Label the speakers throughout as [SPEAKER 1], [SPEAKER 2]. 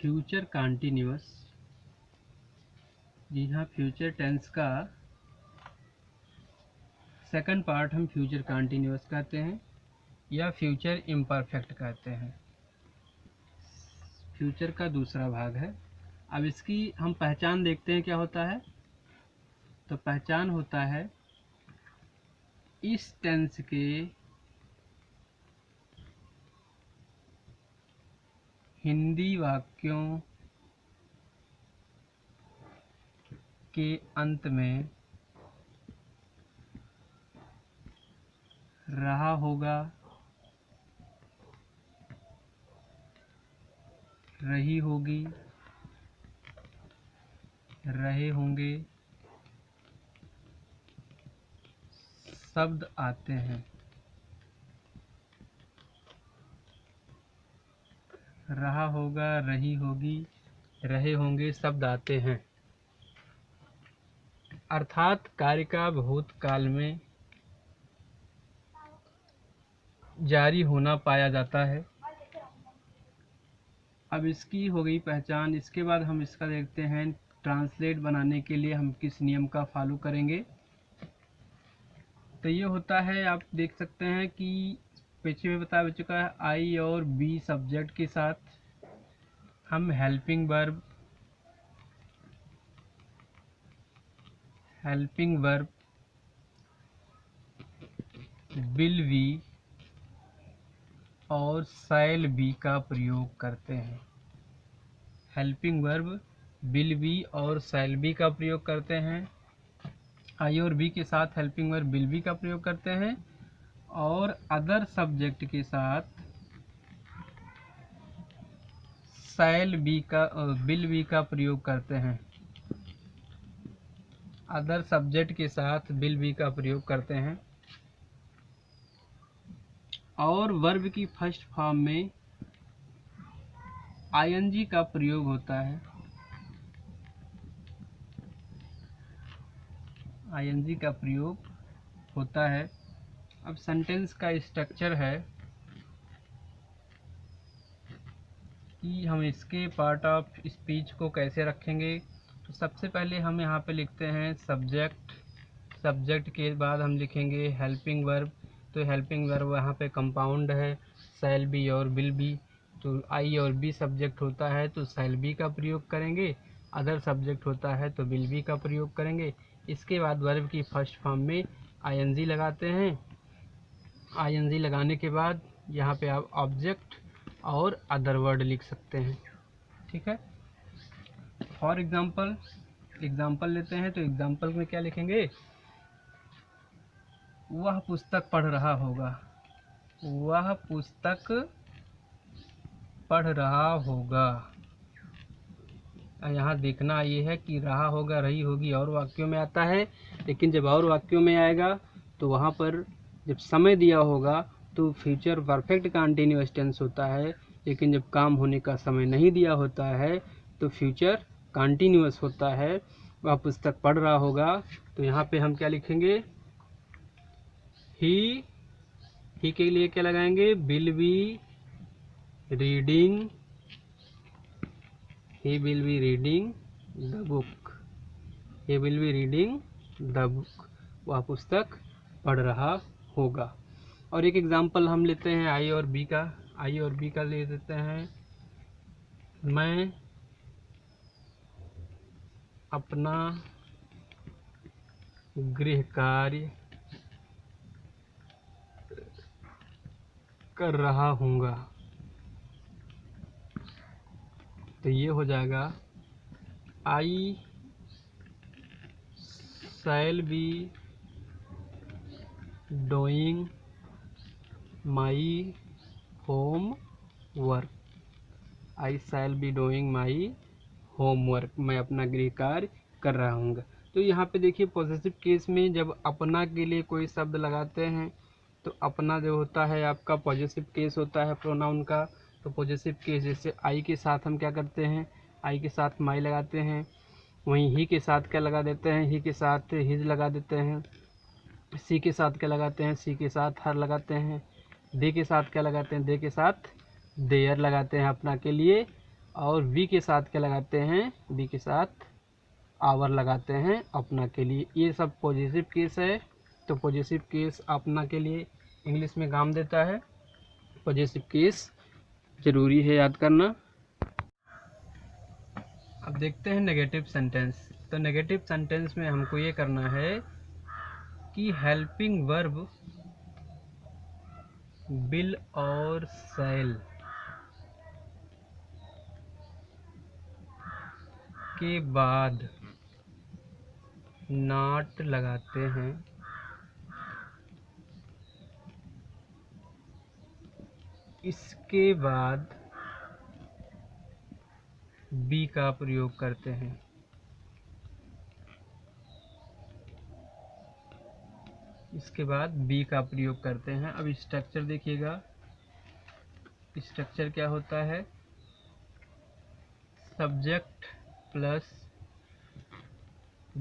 [SPEAKER 1] Future continuous, जी हाँ, future tense का second part हम फ्यूचर कंटिन्यूअस कहते हैं या फ्यूचर इम्परफेक्ट कहते हैं। फ्यूचर का दूसरा भाग है। अब इसकी हम पहचान देखते हैं क्या होता है। तो पहचान होता है इस टेंस के हिंदी वाक्यों के अंत में रहा होगा, रही होगी, रहे होंगे शब्द आते हैं। रहा होगा, रही होगी, रहे होंगे शब्द आते हैं, अर्थात कार्य का भूतकाल में जारी होना पाया जाता है। अब इसकी हो गई पहचान। इसके बाद हम इसका देखते हैं ट्रांसलेट बनाने के लिए हम किस नियम का फॉलो करेंगे। तो ये होता है, आप देख सकते हैं कि पीछे में बता चुका है, आई और बी सब्जेक्ट के साथ हम हेल्पिंग वर्ब विल बी और शैल बी का प्रयोग करते हैं। हेल्पिंग वर्ब विल बी और शैल बी का प्रयोग करते हैं। आई और बी के साथ हेल्पिंग वर्ब विल बी का प्रयोग करते हैं और अदर सब्जेक्ट के साथ शैल बी का विल बी का प्रयोग करते हैं। अदर सब्जेक्ट के साथ विल बी का प्रयोग करते हैं और वर्ब की फर्स्ट फॉर्म में आईएनजी का प्रयोग होता है। आईएनजी का प्रयोग होता है। अब सेंटेंस का स्ट्रक्चर है कि हम इसके पार्ट ऑफ स्पीच को कैसे रखेंगे। तो सबसे पहले हम यहाँ पे लिखते हैं सब्जेक्ट। सब्जेक्ट के बाद हम लिखेंगे हेल्पिंग वर्ब। तो हेल्पिंग वर्ब यहाँ पे कंपाउंड है, शैल बी और विल बी। तो आई और बी सब्जेक्ट होता है तो शैल बी का प्रयोग करेंगे, अदर सब्जेक्ट होता है तो विल बी का प्रयोग करेंगे। इसके बाद वर्ब की फर्स्ट फॉर्म में आईएनजी लगाते हैं। आईएनजी लगाने के बाद यहाँ पे आप ऑब्जेक्ट और अदर वर्ड लिख सकते हैं। ठीक है। फॉर एग्जाम्पल लेते हैं। तो एग्जाम्पल में क्या लिखेंगे, वह पुस्तक पढ़ रहा होगा। वह पुस्तक पढ़ रहा होगा। यहाँ देखना ये है कि रहा होगा, रही होगी और वाक्यों में आता है, लेकिन जब और वाक्यों में आएगा तो वहाँ पर जब समय दिया होगा तो फ्यूचर परफेक्ट कंटीन्यूअस टेंस होता है, लेकिन जब काम होने का समय नहीं दिया होता है तो फ्यूचर कंटीन्यूअस होता है। वह पुस्तक पढ़ रहा होगा। तो यहाँ पे हम क्या लिखेंगे, ही के लिए क्या लगाएंगे, will be reading, he will be reading the book. He will be reading the book. वह पुस्तक पढ़ रहा होगा। और एक एग्जाम्पल हम लेते हैं आई और बी का। आई और बी का ले देते हैं, मैं अपना गृह कार्य कर रहा हूँगा। तो ये हो जाएगा, I shall be doing my homework. I shall be doing my homework. मैं अपना गृह कार्य कर रहा हूँ। तो यहाँ पे देखिए पॉजिटिव केस में जब अपना के लिए कोई शब्द लगाते हैं तो अपना जो होता है आपका पॉजिटिव केस होता है प्रोनाउन का। तो पॉजिटिव केस जैसे आई के साथ हम क्या करते हैं, आई के साथ माई लगाते हैं। वहीं ही के साथ क्या लगा देते हैं, ही के साथ हिज लगा देते हैं। सी के साथ क्या लगाते हैं, सी के साथ हर लगाते हैं। दे के साथ क्या लगाते हैं, दे के साथ देयर लगाते हैं अपना के लिए। और वी के साथ क्या लगाते हैं, वी के साथ आवर लगाते हैं अपना के लिए। ये सब पॉजिटिव केस है, तो पॉजिटिव केस अपना के लिए इंग्लिश में काम देता है। पॉजिटिव केस जरूरी है याद करना। अब देखते हैं नेगेटिव सेंटेंस। तो नेगेटिव सेंटेंस में हमको ये करना है कि हेल्पिंग वर्ब विल और शैल के बाद नॉट लगाते हैं, इसके बाद बी का प्रयोग करते हैं। इसके बाद बी का प्रयोग करते हैं। अब स्ट्रक्चर देखिएगा, स्ट्रक्चर क्या होता है, सब्जेक्ट प्लस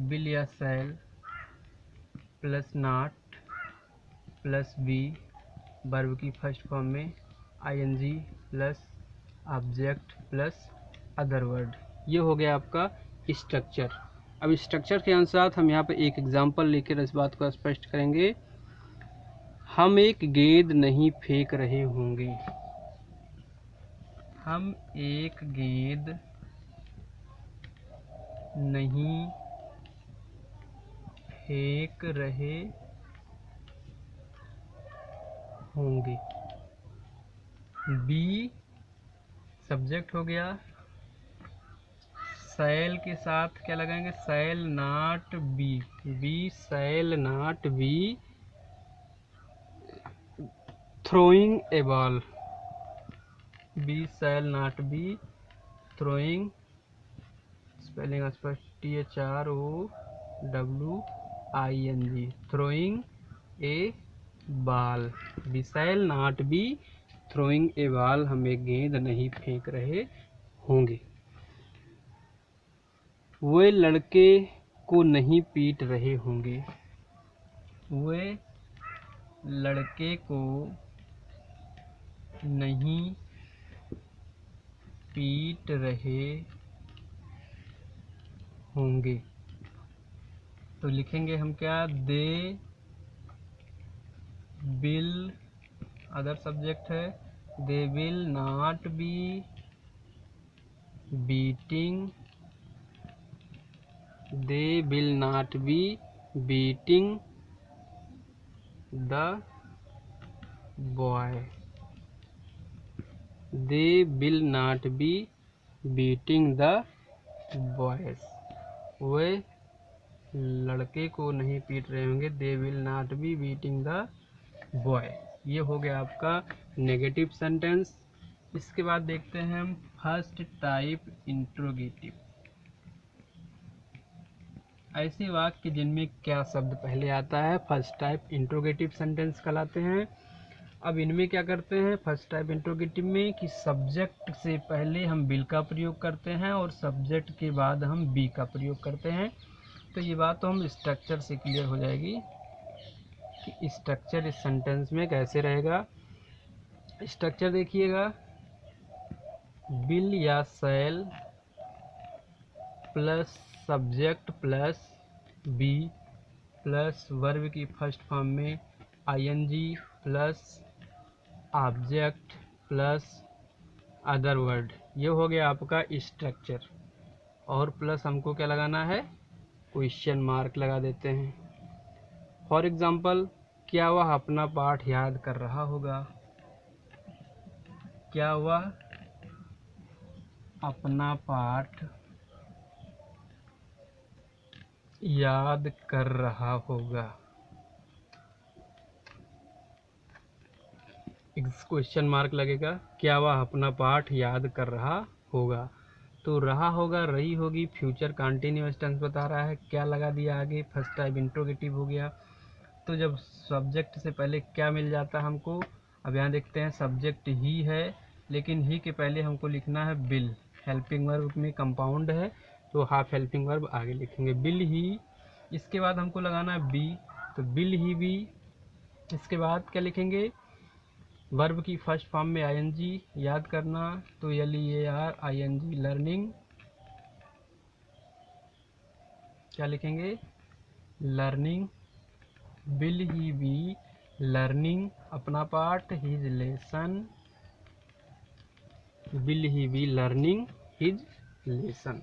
[SPEAKER 1] विल या shall plus not plus be, verb की फर्स्ट फॉर्म में ING plus object plus other word. ये हो गया आपका स्ट्रक्चर। अब स्ट्रक्चर के अनुसार हम यहाँ पे एक एग्जांपल लेकर इस बात को स्पष्ट करेंगे। हम एक गेंद नहीं फेंक रहे होंगे। हम एक गेंद नहीं फेंक रहे होंगे। बी सब्जेक्ट हो गया, शैल के साथ क्या लगाएंगे, shall not be, be shall not be throwing a ball, be shall not be throwing, spelling स्पष्ट THROWING, throwing a ball, be shall not be throwing a ball, हम एक गेंद नहीं फेंक रहे होंगे। वे लड़के को नहीं पीट रहे होंगे। वे लड़के को नहीं पीट रहे होंगे। तो लिखेंगे हम क्या, दे विल, अदर सब्जेक्ट है, they will not be beating, they will not be beating the boy, they will not be beating the boys, वे लड़के को नहीं पीट रहे होंगे, they will not be beating the boy। ये हो गया आपका नेगेटिव सेंटेंस। इसके बाद देखते हैं हम फर्स्ट टाइप इंट्रोगेटिव। ऐसे वाक्य जिनमें क्या शब्द पहले आता है फर्स्ट टाइप इंट्रोगेटिव सेंटेंस कहलाते हैं। अब इनमें क्या करते हैं फर्स्ट टाइप इंट्रोगेटिव में कि सब्जेक्ट से पहले हम विल का प्रयोग करते हैं और सब्जेक्ट के बाद हम बी का प्रयोग करते हैं। तो ये बात तो हम स्ट्रक्चर से क्लियर हो जाएगी कि स्ट्रक्चर इस सेंटेंस में कैसे रहेगा। स्ट्रक्चर देखिएगा, विल या shall plus subject plus be plus verb की फर्स्ट फॉर्म में ING plus object plus other word. ये हो गया आपका स्ट्रक्चर। और प्लस हमको क्या लगाना है, क्वेश्चन मार्क लगा देते हैं। फॉर एग्जांपल, क्या वह अपना पाठ याद कर रहा होगा। क्या वह अपना पाठ याद कर रहा होगा। क्वेश्चन मार्क लगेगा, क्या वह अपना पाठ याद कर रहा होगा। तो रहा होगा, रही होगी, फ्यूचर कंटिन्यूअस टेंस बता रहा है, क्या लगा दिया आगे, फर्स्ट टाइप इंट्रोगेटिव हो गया। तो जब सब्जेक्ट से पहले क्या मिल जाता है हमको, अब यहाँ देखते हैं सब्जेक्ट ही है, लेकिन ही के पहले हमको लिखना है विल। हेल्पिंग वर्ब में कंपाउंड है तो हाफ हेल्पिंग वर्ब आगे लिखेंगे, विल ही। इसके बाद हमको लगाना है बी, तो विल ही बी। इसके बाद क्या लिखेंगे, वर्ब की फर्स्ट फॉर्म में आईएनजी याद करना, तो LEAR ING लर्निंग, क्या लिखेंगे, learning. Will he be learning अपना part his lesson, will he be learning his lesson.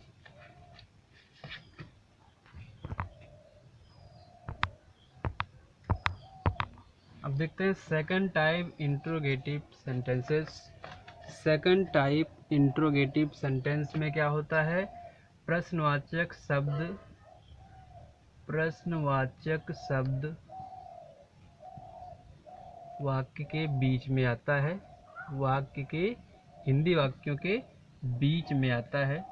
[SPEAKER 1] अब देखते हैं second type interrogative sentences. Second type interrogative sentence में क्या होता है, प्रश्नवाचक शब्द वाक्य के बीच में आता है, वाक्य के हिंदी वाक्यों के बीच में आता है।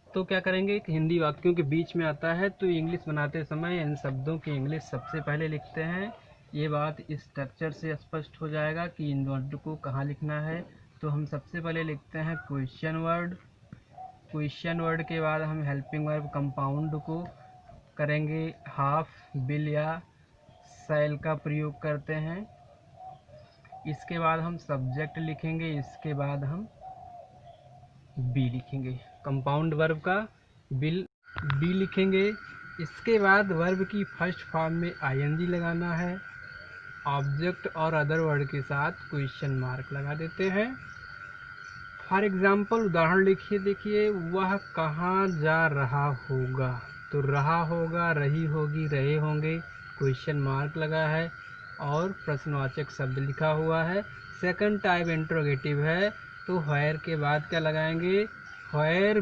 [SPEAKER 1] तो क्या करेंगे, हिंदी वाक्यों के बीच में आता है तो इंग्लिश बनाते समय इन शब्दों की इंग्लिश सबसे पहले लिखते हैं। ये बात इस स्ट्रक्चर से स्पष्ट हो जाएगा कि इन वर्ड को कहाँ लिखना है। तो हम सबसे पहले लिखते हैं क्वेश्चन वर्ड, क्वेश्चन वर्ड के बाद हम हेल्पिंग वर्ब कंपाउंड को करेंगे हाफ, बिल या शैल का प्रयोग करते हैं। इसके बाद हम सब्जेक्ट लिखेंगे, इसके बाद हम बी लिखेंगे, कंपाउंड वर्ब का बिल बी लिखेंगे। इसके बाद वर्ब की फर्स्ट फॉर्म में आईएनजी लगाना है, ऑब्जेक्ट और अदर वर्ड के साथ क्वेश्चन मार्क लगा देते हैं। फॉर एग्जाम्पल उदाहरण लिखिए, देखिए वह कहाँ जा रहा होगा, तो रहा होगा, रही होगी, रहे होंगे, क्वेश्चन मार्क लगा है और प्रश्नवाचक शब्द लिखा हुआ है। सेकंड टाइप इंट्रोगेटिव है तो व्हेयर के बाद क्या लगाएंगे, where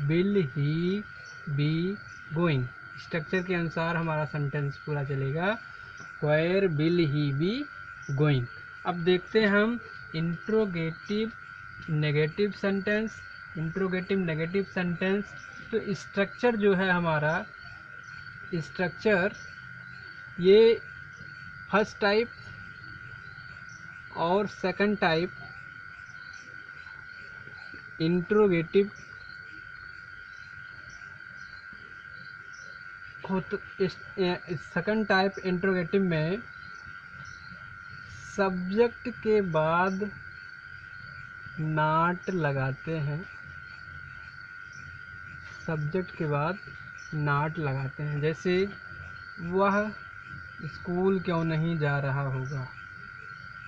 [SPEAKER 1] will he be going. Structure के अनुसार हमारा सेंटेंस पूरा चलेगा, where will he be going. अब देखते हैं हम interrogative negative sentence. Interrogative negative sentence तो स्ट्रक्चर जो है हमारा, स्ट्रक्चर ये फर्स्ट टाइप और second type interrogative second type interrogative में सब्जेक्ट के बाद नॉट लगाते हैं, सब्जेक्ट के बाद नॉट लगाते हैं। जैसे वह स्कूल क्यों नहीं जा रहा होगा,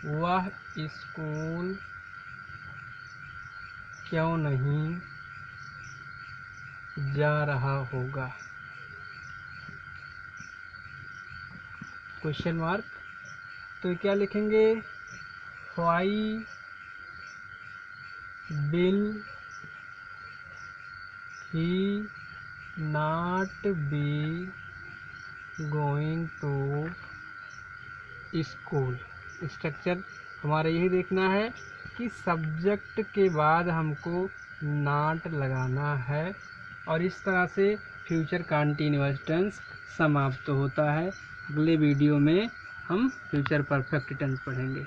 [SPEAKER 1] वह स्कूल क्यों नहीं जा रहा होगा, क्वेश्चन मार्क। तो क्या लिखेंगे, why will he not be going to school. Structure हमारा यही देखना है कि सब्जेक्ट के बाद हमको नॉट लगाना है और इस तरह से फ्यूचर कंटीन्यूअस टेंस समाप्त होता है। अगले वीडियो में हम फ्यूचर परफेक्ट टेंस पढ़ेंगे।